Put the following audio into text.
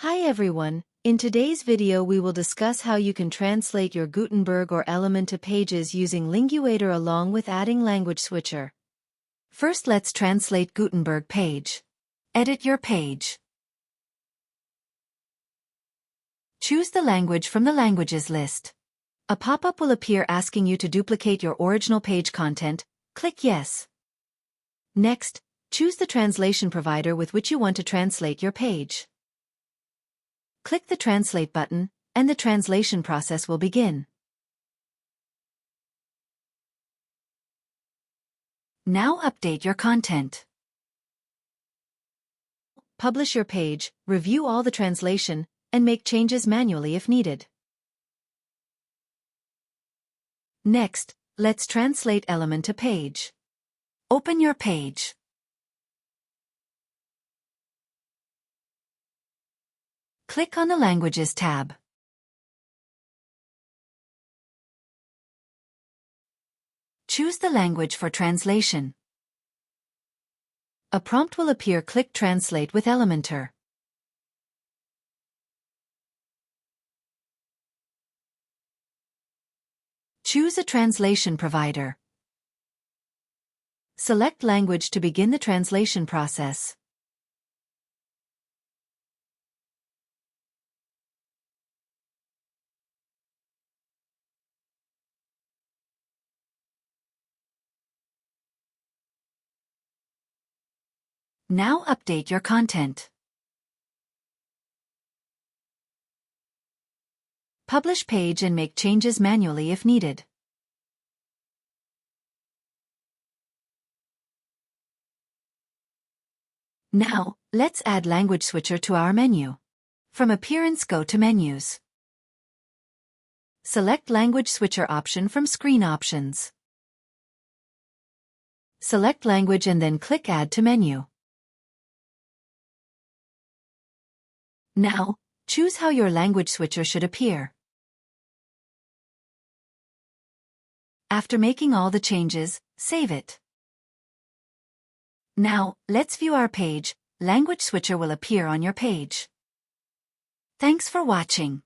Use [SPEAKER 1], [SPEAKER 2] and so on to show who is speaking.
[SPEAKER 1] Hi everyone, in today's video we will discuss how you can translate your Gutenberg or Elementor pages using Linguator along with adding Language Switcher. First let's translate Gutenberg page. Edit your page. Choose the language from the languages list. A pop-up will appear asking you to duplicate your original page content. Click Yes. Next, choose the translation provider with which you want to translate your page. Click the Translate button, and the translation process will begin. Now update your content. Publish your page, review all the translation, and make changes manually if needed. Next, let's translate Elementor page. Open your page. Click on the Languages tab. Choose the language for translation. A prompt will appear. Click Translate with Elementor. Choose a translation provider. Select language to begin the translation process. Now update your content. Publish page and make changes manually if needed. Now, let's add Language Switcher to our menu. From Appearance, go to Menus. Select Language Switcher option from Screen Options. Select Language and then click Add to Menu. Now, choose how your language switcher should appear. After making all the changes, save it. Now, let's view our page. Language Switcher will appear on your page. Thanks for watching.